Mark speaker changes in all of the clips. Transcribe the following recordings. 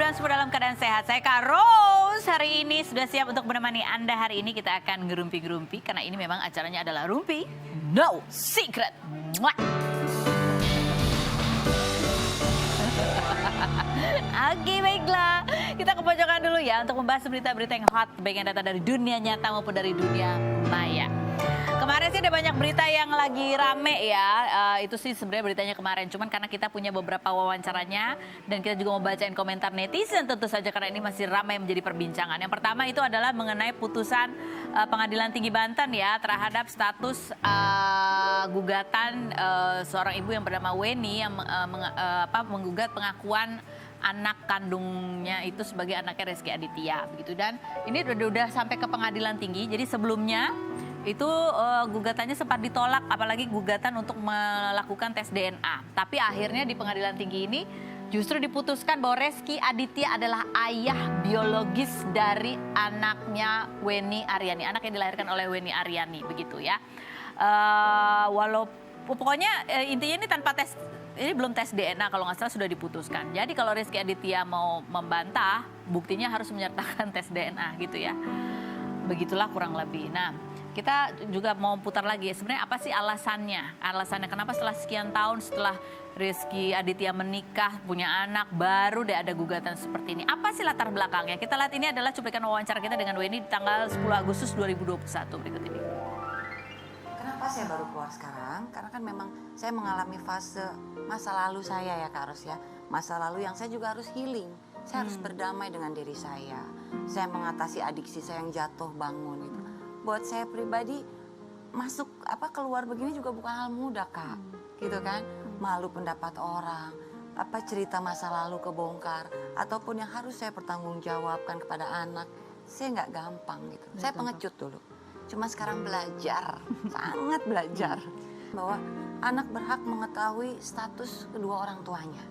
Speaker 1: mudah-mudahan semua dalam keadaan sehat. Saya Kak Rose hari ini sudah siap untuk menemani Anda. Hari ini kita akan ngerumpi-gerumpi karena ini memang acaranya adalah Rumpi No Secret. Mwah. Oke, baiklah. Kita ke pojokan dulu ya untuk membahas berita-berita yang hot, baik yang datang dari dunia nyata maupun dari dunia maya. Kemarin sih ada banyak berita yang lagi rame ya, itu sih sebenarnya beritanya kemarin. Cuman karena kita punya beberapa wawancaranya dan kita juga mau bacain komentar netizen tentu saja karena ini masih ramai menjadi perbincangan. Yang pertama itu adalah mengenai putusan Pengadilan Tinggi Banten ya terhadap status gugatan seorang ibu yang bernama Weni yang menggugat pengakuan anak kandungnya itu sebagai anaknya Rezky Aditya begitu, dan ini udah sampai ke Pengadilan Tinggi. Jadi sebelumnya itu gugatannya sempat ditolak, apalagi gugatan untuk melakukan tes DNA. Tapi akhirnya di Pengadilan Tinggi ini justru diputuskan bahwa Rezky Aditya adalah ayah biologis dari anaknya Weni Aryani, anak yang dilahirkan oleh Weni Aryani begitu ya. Pokoknya intinya ini tanpa tes, ini belum tes DNA kalau nggak salah sudah diputuskan. Jadi kalau Rezky Aditya mau membantah, buktinya harus menyertakan tes DNA gitu ya. Begitulah kurang lebih. Nah, kita juga mau putar lagi, sebenarnya apa sih alasannya? Alasannya kenapa setelah sekian tahun setelah Rezky Aditya menikah, punya anak, baru deh ada gugatan seperti ini. Apa sih latar belakangnya? Kita lihat, ini adalah cuplikan wawancara kita dengan Weni di tanggal 10 Agustus 2021 berikut ini.
Speaker 2: Kenapa saya baru keluar sekarang? Karena kan memang saya mengalami fase masa lalu saya ya Kak Ros ya. Masa lalu yang saya juga harus healing. Saya harus berdamai dengan diri saya. Saya mengatasi adiksi saya yang jatuh bangun itu. Buat saya pribadi keluar begini juga bukan hal mudah Kak, gitu kan? Malu pendapat orang, cerita masa lalu kebongkar, ataupun yang harus saya pertanggungjawabkan kepada anak, saya nggak gampang gitu. Saya pengecut dulu, cuma sekarang belajar, sangat belajar bahwa anak berhak mengetahui status kedua orang tuanya.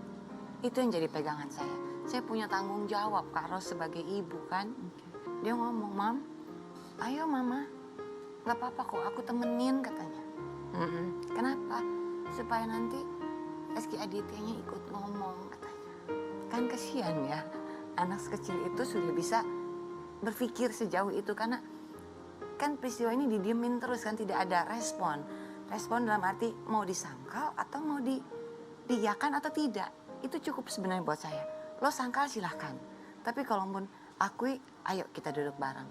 Speaker 2: Itu yang jadi pegangan saya. Saya punya tanggung jawab Kak Ros sebagai ibu kan. Dia ngomong, "Mam, ayo mama, gak apa-apa kok, aku temenin," katanya. Kenapa? Supaya nanti Rezky Adityanya ikut ngomong katanya. Kan kesian ya, anak sekecil itu sudah bisa berpikir sejauh itu. Karena kan peristiwa ini didiemin terus kan, tidak ada respon. Respon dalam arti mau disangkal atau mau diiyakan atau tidak. Itu cukup sebenarnya buat saya. Lo sangkal silahkan, tapi kalau pun akui, ayo kita duduk bareng.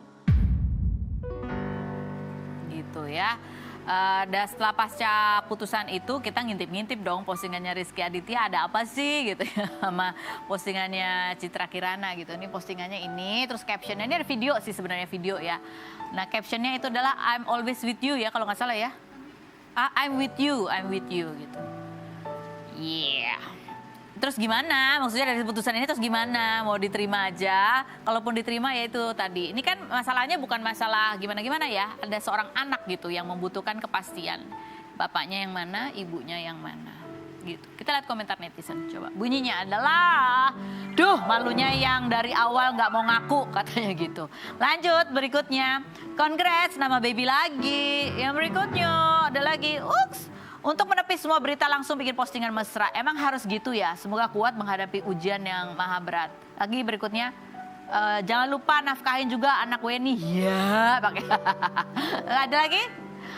Speaker 1: Gitu ya. Dan setelah pasca putusan itu kita ngintip-ngintip dong postingannya Rezky Aditya ada apa sih gitu ya, sama postingannya Citra Kirana gitu. Ini postingannya ini, terus captionnya ini ada video sih sebenarnya, video ya. Nah captionnya itu adalah I'm always with you ya kalau nggak salah ya. I'm with you gitu. Yeah. Terus gimana? Maksudnya dari putusan ini terus gimana? Mau diterima aja? Kalaupun diterima ya itu tadi. Ini kan masalahnya bukan masalah gimana-gimana ya. Ada seorang anak gitu yang membutuhkan kepastian. Bapaknya yang mana, ibunya yang mana. Gitu. Kita lihat komentar netizen coba. Bunyinya adalah, duh malunya yang dari awal nggak mau ngaku katanya gitu. Lanjut berikutnya. Congrats nama baby lagi. Yang berikutnya ada lagi. Uks. Untuk menepis semua berita langsung bikin postingan mesra. Emang harus gitu ya? Semoga kuat menghadapi ujian yang maha berat. Lagi berikutnya, jangan lupa nafkahin juga anak Weni. Ya, pakai. Ada lagi?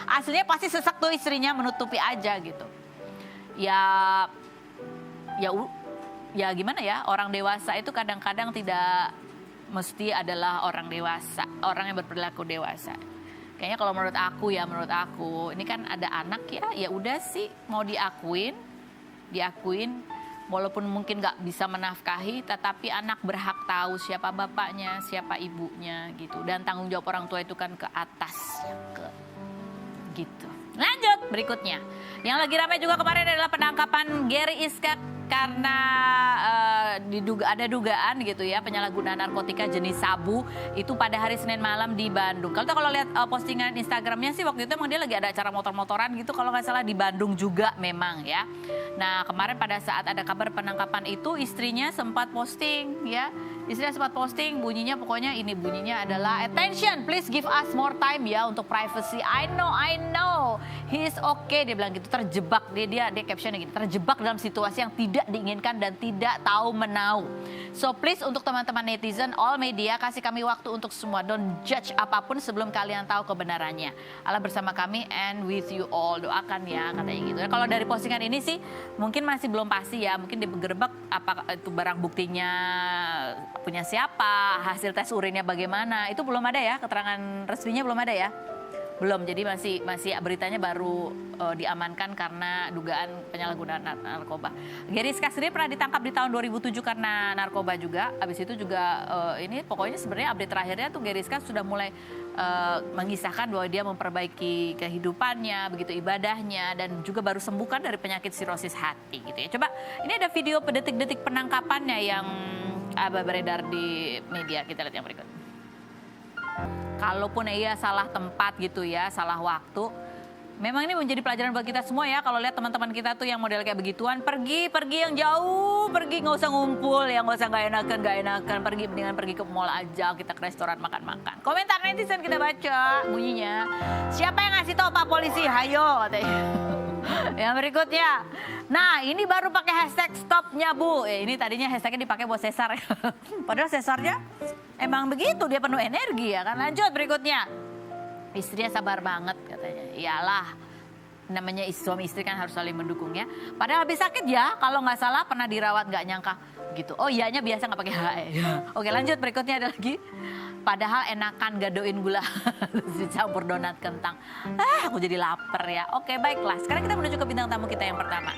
Speaker 1: Aslinya pasti sesak tuh istrinya, menutupi aja gitu. Ya gimana ya? Orang dewasa itu kadang-kadang tidak mesti adalah orang dewasa, orang yang berperilaku dewasa. Kayaknya kalau menurut aku ini kan ada anak ya udah sih mau diakuin walaupun mungkin nggak bisa menafkahi, tetapi anak berhak tahu siapa bapaknya, siapa ibunya gitu, dan tanggung jawab orang tua itu kan ke atas gitu. Lanjut berikutnya, yang lagi ramai juga kemarin adalah penangkapan Gary Iskak karena ada dugaan gitu ya penyalahgunaan narkotika jenis sabu itu pada hari Senin malam di Bandung. Kalau lihat postingan Instagramnya sih waktu itu emang dia lagi ada acara motor-motoran gitu kalau nggak salah di Bandung juga memang ya. Nah kemarin pada saat ada kabar penangkapan itu istrinya sempat posting ya, Istrinya sempat posting, bunyinya pokoknya ini bunyinya adalah attention, please give us more time ya untuk privacy. I know, he's okay, dia bilang gitu, terjebak dia captionnya gini, terjebak dalam situasi yang tidak diinginkan dan tidak tahu menau. So please untuk teman-teman netizen, all media, kasih kami waktu untuk semua, don't judge apapun sebelum kalian tahu kebenarannya. Allah bersama kami and with you all, doakan ya katanya gitu. Kalau dari postingan ini sih mungkin masih belum pasti ya, mungkin digerebek apa itu barang buktinya punya siapa, hasil tes urinnya bagaimana, itu belum ada ya, keterangan resminya belum ada ya. Belum, jadi masih beritanya baru diamankan karena dugaan penyalahgunaan narkoba. Geriska sendiri pernah ditangkap di tahun 2007 karena narkoba juga. Habis itu juga ini pokoknya sebenarnya update terakhirnya tuh Geriska sudah mulai mengisahkan bahwa dia memperbaiki kehidupannya, begitu ibadahnya, dan juga baru sembuhkan dari penyakit sirosis hati gitu ya. Coba ini ada video detik-detik penangkapannya yang beredar di media, kita lihat yang berikut. Kalaupun ia salah tempat gitu ya, salah waktu, memang ini menjadi pelajaran buat kita semua ya. Kalau lihat teman-teman kita tuh yang model kayak begituan, pergi yang jauh, pergi nggak usah ngumpul ya, nggak usah nggak enakan, mendingan pergi ke mall aja, kita ke restoran makan-makan. Komentar netizen kita baca bunyinya, siapa yang ngasih tahu Pak Polisi, hayo katanya. Yang berikutnya, nah ini baru pakai hashtag stopnya Bu. Ini tadinya hashtagnya dipakai buat sesar ya. Padahal sesarnya emang begitu, dia penuh energi ya kan. Lanjut berikutnya, istrinya sabar banget katanya. Iyalah, namanya suami istri kan harus saling mendukung ya. Padahal habis sakit ya, kalau nggak salah pernah dirawat nggak nyangka gitu. Oh iyanya biasa nggak pakai HE. Oke lanjut, berikutnya ada lagi. Padahal enakan gadoin gula dicampur donat kentang. Aku jadi lapar ya. Oke baiklah, sekarang kita menuju ke bintang tamu kita yang pertama.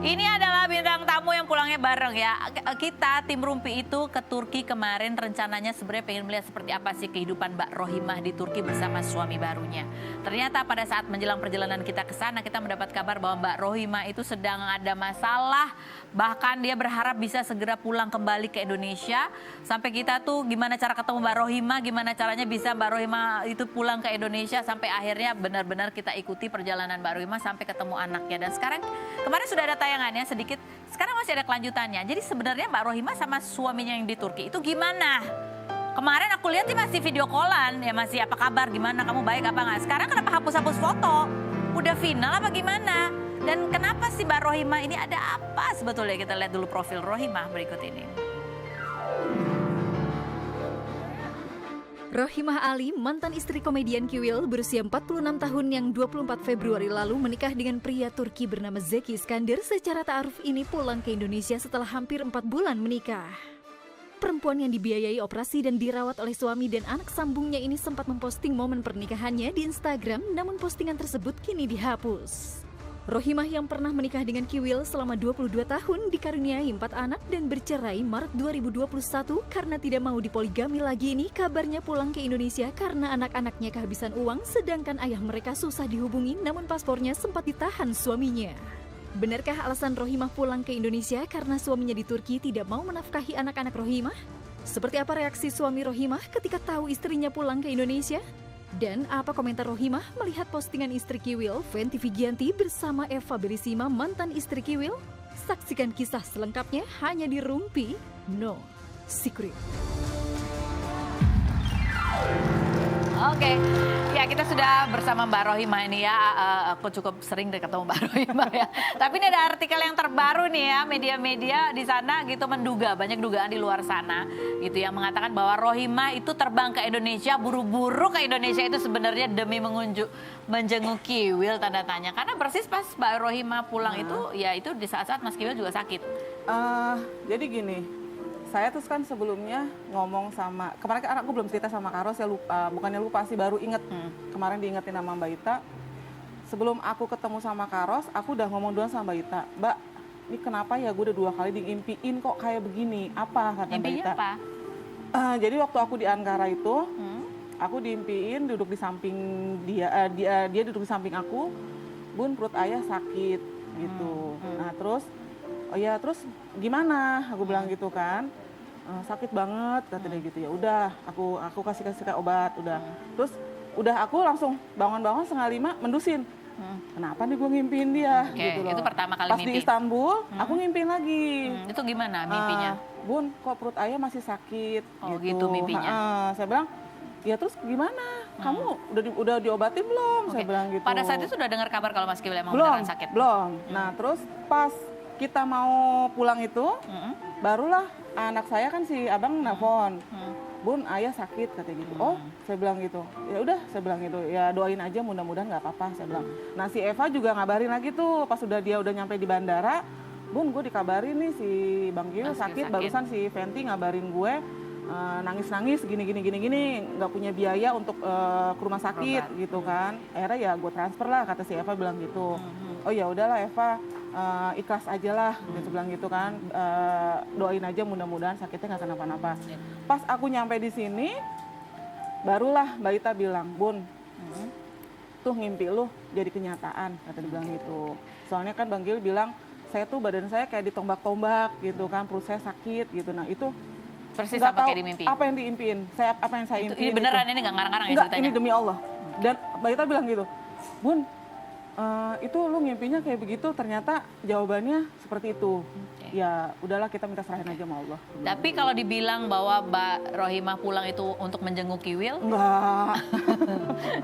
Speaker 1: Ini adalah bintang tamu yang pulangnya bareng ya. Kita tim Rumpi itu ke Turki kemarin, rencananya sebenarnya pengen melihat seperti apa sih kehidupan Mbak Rohimah di Turki bersama suami barunya. Ternyata pada saat menjelang perjalanan kita ke sana, kita mendapat kabar bahwa Mbak Rohimah itu sedang ada masalah. Bahkan dia berharap bisa segera pulang kembali ke Indonesia. Sampai kita tuh gimana cara ketemu Mbak Rohimah, gimana caranya bisa Mbak Rohimah itu pulang ke Indonesia. Sampai akhirnya benar-benar kita ikuti perjalanan Mbak Rohimah sampai ketemu anaknya. Dan sekarang kemarin sudah ada tayangannya sedikit, sekarang masih ada kelanjutannya. Jadi sebenarnya Mbak Rohimah sama suaminya yang di Turki itu gimana? Kemarin aku lihat sih masih video callan, ya masih apa kabar, gimana, kamu baik apa nggak? Sekarang kenapa hapus-hapus foto? Udah final apa gimana? Dan kenapa sih Mbak Rohimah ini ada apa sebetulnya? Kita lihat dulu profil Rohimah berikut ini.
Speaker 3: Rohimah Ali, mantan istri komedian Kiwil berusia 46 tahun yang 24 Februari lalu menikah dengan pria Turki bernama Zeki Iskandar. Secara ta'aruf ini pulang ke Indonesia setelah hampir 4 bulan menikah. Perempuan yang dibiayai operasi dan dirawat oleh suami dan anak sambungnya ini sempat memposting momen pernikahannya di Instagram, namun postingan tersebut kini dihapus. Rohimah yang pernah menikah dengan Kiwil selama 22 tahun dikaruniai 4 anak dan bercerai Maret 2021 karena tidak mau dipoligami lagi. Ini kabarnya pulang ke Indonesia karena anak-anaknya kehabisan uang, sedangkan ayah mereka susah dihubungi namun paspornya sempat ditahan suaminya. Benarkah alasan Rohimah pulang ke Indonesia karena suaminya di Turki tidak mau menafkahi anak-anak Rohimah? Seperti apa reaksi suami Rohimah ketika tahu istrinya pulang ke Indonesia? Dan apa komentar Rohimah melihat postingan istri Kiwil, Fenty Vigianti bersama Eva Berisima, mantan istri Kiwil? Saksikan kisah selengkapnya hanya di Rumpi No Secret.
Speaker 1: Oke, ya kita sudah bersama Mbak Rohimah ini ya. Aku cukup sering deh ketemu Mbak Rohimah ya. Tapi ini ada artikel yang terbaru nih ya, media-media di sana gitu menduga, banyak dugaan di luar sana gitu yang mengatakan bahwa Rohimah itu terbang ke Indonesia, buru-buru ke Indonesia itu sebenarnya demi menjenguk Kiwil tanda tanya. Karena persis pas Mbak Rohimah pulang itu ya itu di saat-saat Mas Kiwil juga sakit.
Speaker 4: Jadi gini, saya terus kan sebelumnya ngomong sama, kemarin kan aku belum cerita sama Karos ya, bukannya lupa sih, baru inget. Kemarin diingetin sama Mbak Ita. Sebelum aku ketemu sama Karos, aku udah ngomong duluan sama Mbak Ita. Mbak, ini kenapa ya gue udah 2 kali diimpiin kok kayak begini? Apa kata Mbak Ita?
Speaker 1: Apa?
Speaker 4: Jadi waktu aku di Ankara itu, aku diimpiin duduk di samping dia duduk di samping aku, Bun perut ayah sakit gitu. Nah terus, oh ya terus gimana? Aku bilang gitu kan, sakit banget kata dia gitu. Ya udah, aku kasih obat udah. Terus udah aku langsung bangun-bangun 4:30 mendusin. Kenapa nih gue ngimpiin dia?
Speaker 1: Oke,
Speaker 4: gitu loh.
Speaker 1: itu pertama kali
Speaker 4: Pas
Speaker 1: mimpi.
Speaker 4: di Istanbul, aku ngimpiin lagi.
Speaker 1: Itu gimana mimpinya?
Speaker 4: Bun, kok perut ayah masih sakit?
Speaker 1: Oh, gitu mimpinya.
Speaker 4: Saya bilang, ya terus gimana? Kamu udah diobatin belum? Saya
Speaker 1: Oke.
Speaker 4: bilang gitu.
Speaker 1: Pada saat itu sudah dengar kabar kalau Mas Kiwil emang
Speaker 4: belum,
Speaker 1: beneran sakit?
Speaker 4: belum. Nah terus pas kita mau pulang itu, barulah anak saya kan si abang nelfon. Bun, ayah sakit katanya gitu. Oh, saya bilang gitu. Ya udah, saya bilang gitu. Ya doain aja, mudah-mudahan nggak apa-apa. Saya bilang. Nah si Eva juga ngabarin lagi tuh, pas dia udah nyampe di bandara. Bun, gue dikabarin nih si Bang Kiwil sakit. Barusan si Fenty ngabarin gue nangis-nangis gini nggak punya biaya untuk ke rumah sakit gitu kan. Akhirnya ya gue transfer lah, kata si Eva bilang gitu. Oh ya udahlah Eva, ikhlas aja lah, gitu bilang gitu kan. Doain aja mudah-mudahan sakitnya nggak kenapa-napa. Pas aku nyampe di sini, barulah Mbak Ita bilang, Bun, tuh ngimpi lu jadi kenyataan, kata dia bilang gitu. Soalnya kan Bang Kiwil bilang, saya tuh badan saya kayak ditombak-tombak gitu kan, perut saya sakit gitu. Nah itu
Speaker 1: Persis
Speaker 4: nggak
Speaker 1: apa
Speaker 4: tahu
Speaker 1: kayak di mimpi?
Speaker 4: apa yang diimpiin, apa yang saya impiin.
Speaker 1: Ini beneran, ini nggak ngarang-ngarang ya
Speaker 4: Enggak,
Speaker 1: ceritanya?
Speaker 4: ini demi Allah. Dan Mbak Ita bilang gitu, Bun, itu lu ngimpinya kayak begitu, ternyata jawabannya seperti itu. Ya udahlah, kita minta serahin aja sama Allah.
Speaker 1: Tapi kalau dibilang bahwa Mbak Rohimah pulang itu untuk menjenguk Kiwil,
Speaker 4: Enggak,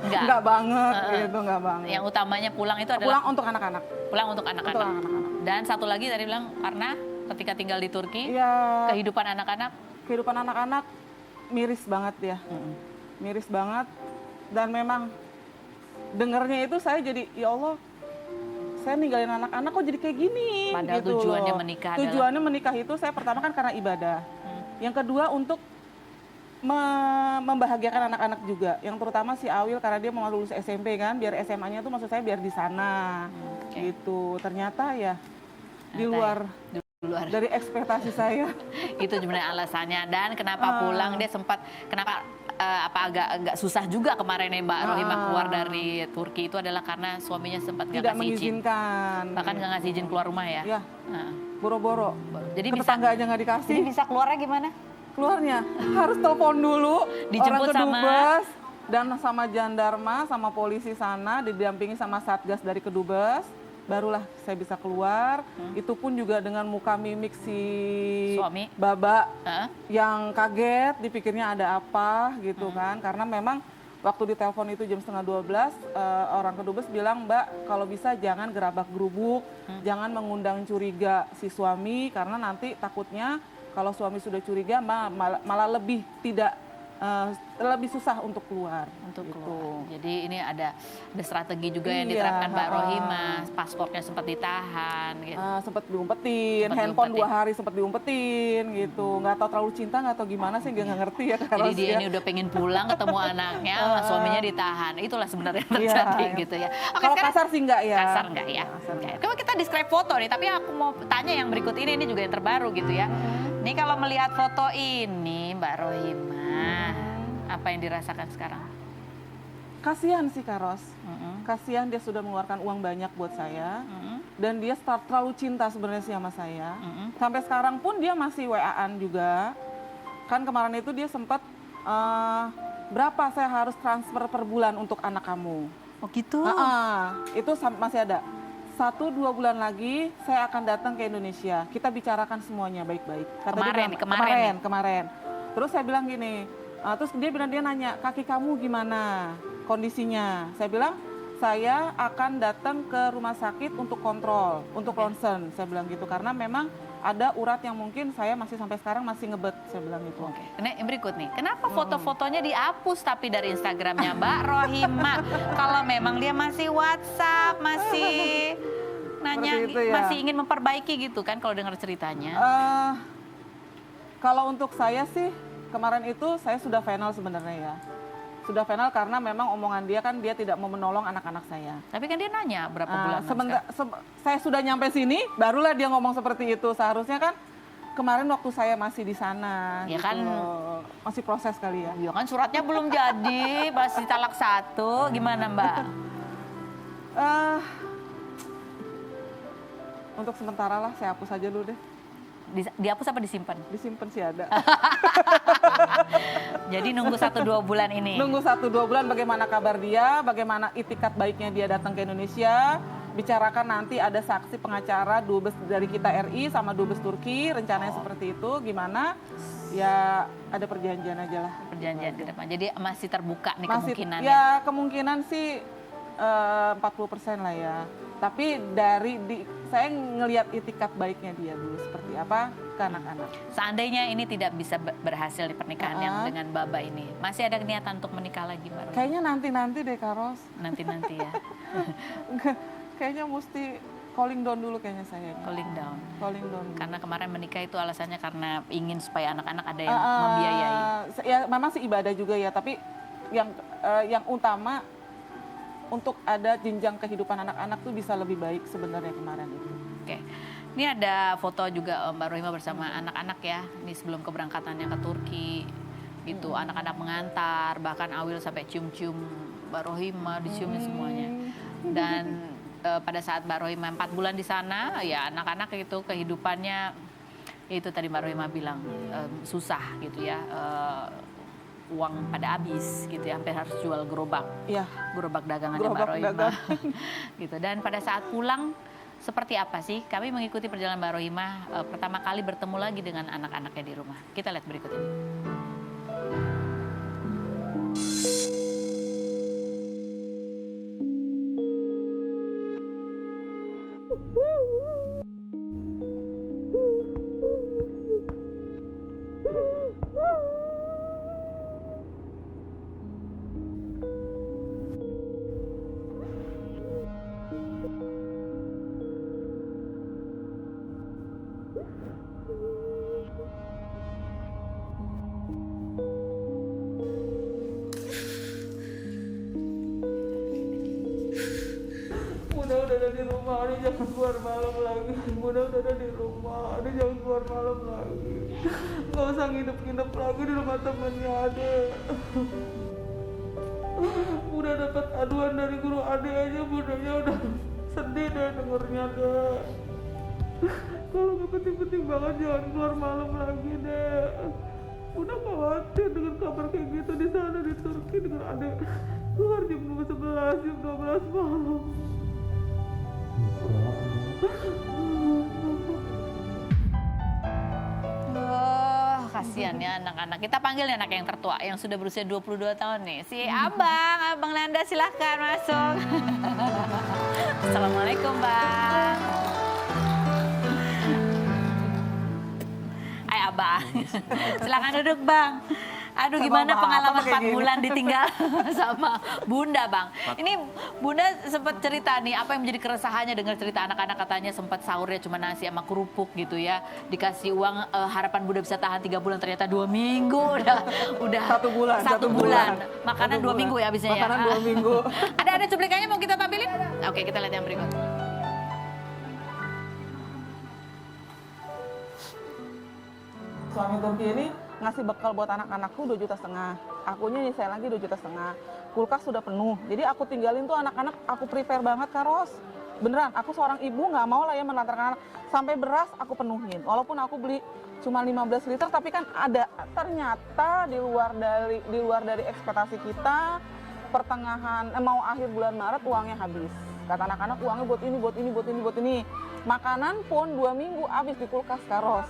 Speaker 1: enggak.
Speaker 4: enggak banget gitu, enggak banget.
Speaker 1: Yang utamanya pulang itu adalah
Speaker 4: Pulang untuk anak-anak.
Speaker 1: pulang untuk anak-anak.
Speaker 4: Untuk anak-anak.
Speaker 1: Dan satu lagi tadi bilang karena ketika tinggal di Turki,
Speaker 4: Iya,
Speaker 1: kehidupan anak-anak
Speaker 4: kehidupan anak-anak miris banget ya. Miris banget. Dan memang dengernya itu saya jadi, ya Allah, saya ninggalin anak-anak kok jadi kayak gini.
Speaker 1: Padahal
Speaker 4: gitu
Speaker 1: tujuannya
Speaker 4: loh.
Speaker 1: menikah
Speaker 4: Tujuannya menikah itu saya pertama kan karena ibadah. Yang kedua untuk membahagiakan anak-anak juga. Yang terutama si Awil karena dia mau lulus SMP kan, biar SMA-nya tuh maksud saya biar di sana. Gitu. Ternyata ya di luar dari ekspektasi saya.
Speaker 1: itu sebenarnya alasannya. Dan kenapa pulang dia sempat agak susah juga kemarin ya Mbak Rohimah keluar dari Turki itu adalah karena suaminya sempat nggak
Speaker 4: Tidak
Speaker 1: kasih izin.
Speaker 4: mengizinkan.
Speaker 1: Bahkan nggak ngasih izin keluar rumah ya.
Speaker 4: Ya,
Speaker 1: Nah,
Speaker 4: boro-boro.
Speaker 1: Jadi
Speaker 4: Ke
Speaker 1: bisa
Speaker 4: tetangga aja nggak dikasih.
Speaker 1: jadi bisa keluarnya gimana?
Speaker 4: Keluarnya harus telepon dulu
Speaker 1: Dijemput
Speaker 4: orang kedubes dan sama jandarma sama polisi sana, didampingi sama satgas dari kedubes, barulah saya bisa keluar. Itu pun juga dengan muka mimik si
Speaker 1: Suami.
Speaker 4: Baba
Speaker 1: Heeh.
Speaker 4: yang kaget, dipikirnya ada apa gitu kan, karena memang waktu ditelepon itu jam 11:30, orang kedubes bilang, Mbak kalau bisa jangan gerabak gerubuk, jangan mengundang curiga si suami, karena nanti takutnya kalau suami sudah curiga malah lebih tidak lebih susah untuk keluar.
Speaker 1: Untuk
Speaker 4: gitu.
Speaker 1: keluar. Jadi ini ada strategi juga yang
Speaker 4: Iya,
Speaker 1: diterapkan Mbak Rohimah, paspornya sempat ditahan gitu.
Speaker 4: Sempat diumpetin,
Speaker 1: Sempat
Speaker 4: handphone
Speaker 1: diumpetin.
Speaker 4: 2 hari sempat diumpetin gitu. Nggak tahu terlalu cinta, nggak tahu gimana sih, nggak ngerti ya.
Speaker 1: Jadi dia ini udah pengen pulang ketemu anaknya, suaminya ditahan. Itulah sebenarnya yang
Speaker 4: Iya,
Speaker 1: terjadi
Speaker 4: iya.
Speaker 1: gitu ya. Oke,
Speaker 4: Kalau
Speaker 1: sekarang
Speaker 4: kasar sih nggak ya.
Speaker 1: kasar nggak ya?
Speaker 4: Kasar
Speaker 1: Oke. Kalau kita describe foto nih, tapi aku mau tanya yang berikut ini juga yang terbaru gitu ya. Ini kalau melihat foto ini Mbak Rohimah, apa yang dirasakan sekarang?
Speaker 4: Kasihan sih Karos. Kasihan, dia sudah mengeluarkan uang banyak buat saya. Dan dia terlalu cinta sebenarnya sih sama saya. Sampai sekarang pun dia masih WA-an juga. Kan kemarin itu dia sempat berapa saya harus transfer per bulan untuk anak kamu.
Speaker 1: Oh gitu?
Speaker 4: Itu masih ada. 1-2 bulan lagi saya akan datang ke Indonesia. Kita bicarakan semuanya baik-baik. Kata dia bilang, kemarin. Terus saya bilang gini, terus dia nanya, kaki kamu gimana kondisinya? Saya bilang, saya akan datang ke rumah sakit untuk kontrol, untuk ronsen. Saya bilang gitu, karena memang ada urat yang mungkin saya masih sampai sekarang masih ngebet, saya bilang gitu.
Speaker 1: Ini yang berikut nih, kenapa foto-fotonya dihapus tapi dari Instagramnya Mbak Rohimah? Kalau memang dia masih WhatsApp, masih nanya,
Speaker 4: Seperti itu ya.
Speaker 1: masih ingin memperbaiki gitu kan kalau dengar ceritanya?
Speaker 4: Kalau untuk saya sih, kemarin itu saya sudah final sebenarnya ya. Sudah final karena memang omongan dia kan dia tidak mau menolong anak-anak saya.
Speaker 1: Tapi kan dia nanya berapa bulan?
Speaker 4: Saya sudah nyampe sini, barulah dia ngomong seperti itu. Seharusnya kan kemarin waktu saya masih di sana,
Speaker 1: Ya
Speaker 4: gitu
Speaker 1: kan.
Speaker 4: loh. Masih proses kali ya.
Speaker 1: Ya kan suratnya belum jadi, masih talak 1, gimana Mbak?
Speaker 4: Untuk sementara lah saya hapus aja dulu deh.
Speaker 1: Dihapus apa disimpan?
Speaker 4: Disimpan sih ada.
Speaker 1: Jadi nunggu 1-2 bulan ini.
Speaker 4: Nunggu 1-2 bulan bagaimana kabar dia, bagaimana itikat baiknya dia datang ke Indonesia. Bicarakan nanti ada saksi pengacara dubes dari kita RI sama dubes Turki, rencananya seperti itu. Gimana? Ya ada perjanjian aja lah.
Speaker 1: Perjanjian ke depan. Jadi masih terbuka nih
Speaker 4: Masih,
Speaker 1: kemungkinannya.
Speaker 4: ya kemungkinan sih 40% lah ya. Tapi saya ngelihat itikat baiknya dia dulu seperti apa ke anak-anak.
Speaker 1: Seandainya ini tidak bisa berhasil di pernikahan yang dengan Baba ini, masih ada niatan untuk menikah lagi Mbak Rohima?
Speaker 4: Kayaknya nanti-nanti deh Karos.
Speaker 1: Nanti-nanti ya.
Speaker 4: Kayaknya mesti calling down dulu kayaknya saya.
Speaker 1: Calling down.
Speaker 4: Calling down.
Speaker 1: Karena kemarin menikah itu alasannya karena ingin supaya anak-anak ada yang membiayai.
Speaker 4: Ya memang sih ibadah juga ya, tapi yang utama untuk ada jenjang kehidupan anak-anak tuh bisa lebih baik sebenarnya kemarin itu.
Speaker 1: Oke. Ini ada foto juga Mbak Rohima bersama anak-anak ya. Ini sebelum keberangkatannya ke Turki. Gitu, anak-anak mengantar, bahkan Awil sampai cium-cium Mbak Rohima, diciumin semuanya. Dan pada saat Mbak Rohima 4 bulan di sana, ya anak-anak itu kehidupannya itu tadi Mbak Rohima bilang susah gitu ya. Uang pada habis gitu ya, hampir harus jual gerobak.
Speaker 4: Iya.
Speaker 1: Gerobak dagangannya Mbak
Speaker 4: Gerobak
Speaker 1: Rohima. Gitu. Dan pada saat pulang seperti apa sih? Kami mengikuti perjalanan Mbak Rohima pertama kali bertemu lagi dengan anak-anaknya di rumah. Kita lihat berikut ini.
Speaker 4: Bunda udah ada di rumah, Ade jangan keluar malam lagi. Bunda udah ada di rumah, Ade jangan keluar malam lagi. Gak usah nginep-nginep lagi di rumah temennya Ade. Udah dapat aduan dari guru Ade aja, bundanya udah sedih deh dengernya deh. Kalau gak penting-penting banget jangan keluar malam lagi deh. Bunda khawatir dengan kabar kayak gitu di sana di Turki dengan Ade keluar jam 11, jam 12 malam.
Speaker 1: Oh, kasihan ya anak-anak. Kita panggil anak yang tertua yang sudah berusia 22 tahun nih. Si Abang Nanda silahkan masuk. Assalamualaikum Bang. Hai Abang. Silakan duduk Bang. Aduh
Speaker 4: Sama
Speaker 1: gimana
Speaker 4: Bapak
Speaker 1: pengalaman
Speaker 4: kayak
Speaker 1: 4
Speaker 4: gini.
Speaker 1: bulan ditinggal sama Bunda Bang. Ini Bunda sempat cerita nih apa yang menjadi keresahannya dengar cerita anak-anak katanya sempat sahurnya cuma nasi sama kerupuk gitu ya. Dikasih uang harapan Bunda bisa tahan 3 bulan ternyata 2 minggu udah
Speaker 4: 1 bulan.
Speaker 1: 1 bulan. Makanan 2 minggu ya habisnya ya.
Speaker 4: Makanan 2 minggu.
Speaker 1: Ada cuplikannya mau kita tampilin? Oke, kita lihat yang berikut.
Speaker 4: Suami Turki ini ngasih bekal buat anak-anakku 2,5 juta. Akunya nyisai lagi 2,5 juta. Kulkas sudah penuh. Jadi aku tinggalin tuh anak-anak, aku prepare banget Karos. Beneran, aku seorang ibu nggak mau lah ya melantarkan anak. Sampai beras aku penuhin. Walaupun aku beli cuma 15 liter, tapi kan ada ternyata di luar dari ekspektasi kita. Pertengahan, mau akhir bulan Maret uangnya habis. Kata anak-anak uangnya buat ini, buat ini, buat ini, buat ini. Makanan pun 2 minggu habis di kulkas Karos.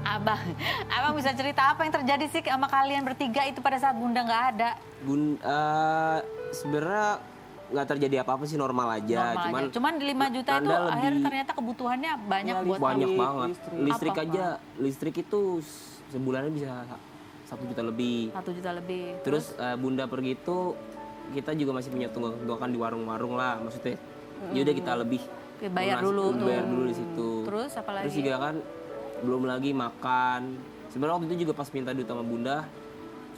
Speaker 1: Abang bisa cerita apa yang terjadi sih sama kalian bertiga itu pada saat Bunda nggak ada?
Speaker 5: Sebenarnya nggak terjadi apa-apa sih, normal aja.
Speaker 1: Cuman di 5 juta itu
Speaker 5: Nanda
Speaker 1: akhirnya
Speaker 5: lebih-
Speaker 1: ternyata kebutuhannya banyak
Speaker 4: Ya,
Speaker 1: buat
Speaker 5: banyak
Speaker 4: listrik,
Speaker 5: banget.
Speaker 4: listrik.
Speaker 5: Listrik
Speaker 1: Apa?
Speaker 5: aja, listrik itu sebulannya bisa 1 juta lebih.
Speaker 1: 1 juta lebih.
Speaker 5: Terus Bunda pergi itu kita juga masih punya tunggakan di warung-warung lah, maksudnya. Yaudah kita lebih
Speaker 1: Bayar dulu tuh.
Speaker 5: bayar dulu di situ.
Speaker 1: Terus apa lagi?
Speaker 5: Terus juga kan belum lagi makan. Sebenarnya waktu itu juga pas minta duit sama Bunda,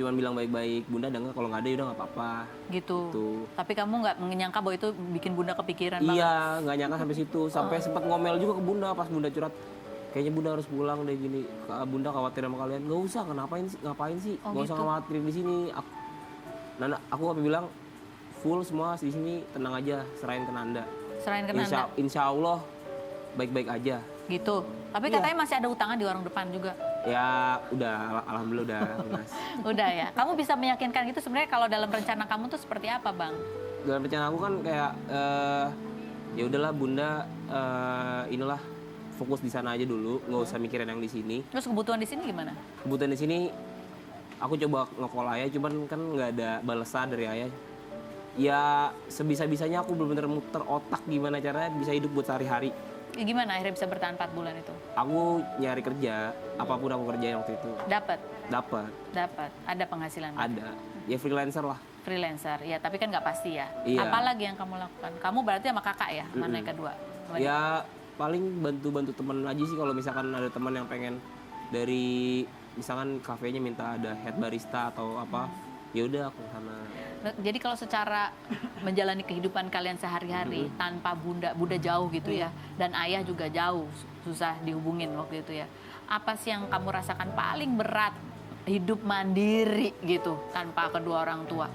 Speaker 5: cuman bilang baik-baik, Bunda ada nggak? Kalau nggak ada ya udah nggak apa-apa.
Speaker 1: Gitu.
Speaker 5: Gitu.
Speaker 1: Tapi kamu nggak menyangka bahwa itu bikin Bunda kepikiran banget.
Speaker 5: Iya, nggak nyangka sampai situ. Sampai sempat ngomel juga ke Bunda pas Bunda curhat. Kayaknya Bunda harus pulang deh gini. Bunda khawatir sama kalian. Nggak usah, ngapain sih?
Speaker 1: Oh,
Speaker 5: Nggak usah
Speaker 1: gitu.
Speaker 5: khawatir di sini. Aku bilang full semua di sini, tenang aja, serahin ke Nanda.
Speaker 1: Serahin ke Nanda.
Speaker 5: Insya Allah baik-baik aja.
Speaker 1: Gitu. Tapi katanya masih ada utangan di warung depan juga.
Speaker 5: Ya udah, alhamdulillah udah lunas.
Speaker 1: Udah ya. Kamu bisa meyakinkan itu sebenarnya kalau dalam rencana kamu tuh seperti apa, Bang?
Speaker 5: Dalam rencana aku kan kayak ya udahlah Bunda, inilah fokus di sana aja dulu, nggak usah mikirin yang di sini.
Speaker 1: Terus kebutuhan di sini gimana?
Speaker 5: Kebutuhan di sini aku coba nge-call ayah, cuman kan nggak ada balasan dari ayah. Ya sebisa-bisanya aku benar-benar muter otak gimana caranya bisa hidup buat sehari-hari.
Speaker 1: Ya, gimana akhirnya bisa bertahan 4 bulan itu?
Speaker 5: Aku nyari kerja, apapun aku kerjain waktu itu.
Speaker 1: Dapat, ada penghasilan.
Speaker 5: Ada. Ya freelancer lah.
Speaker 1: Freelancer, ya tapi kan nggak pasti ya.
Speaker 5: Iya.
Speaker 1: Apalagi yang kamu lakukan? Kamu berarti sama kakak ya, mana yang kedua?
Speaker 5: Ya paling bantu-bantu temen aja sih kalau misalkan ada teman yang pengen dari misalkan kafenya minta ada head barista atau apa, ya udah aku sana.
Speaker 1: Jadi kalau secara menjalani kehidupan kalian sehari-hari tanpa bunda jauh gitu ya, dan ayah juga jauh, susah dihubungin waktu itu ya. Apa sih yang kamu rasakan paling berat hidup mandiri gitu tanpa kedua orang tua?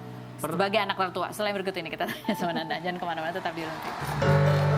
Speaker 1: Sebagai anak tertua, selain berikut ini kita tanya sama Nanda. Jangan kemana-mana, tetap di Ruang Cerita.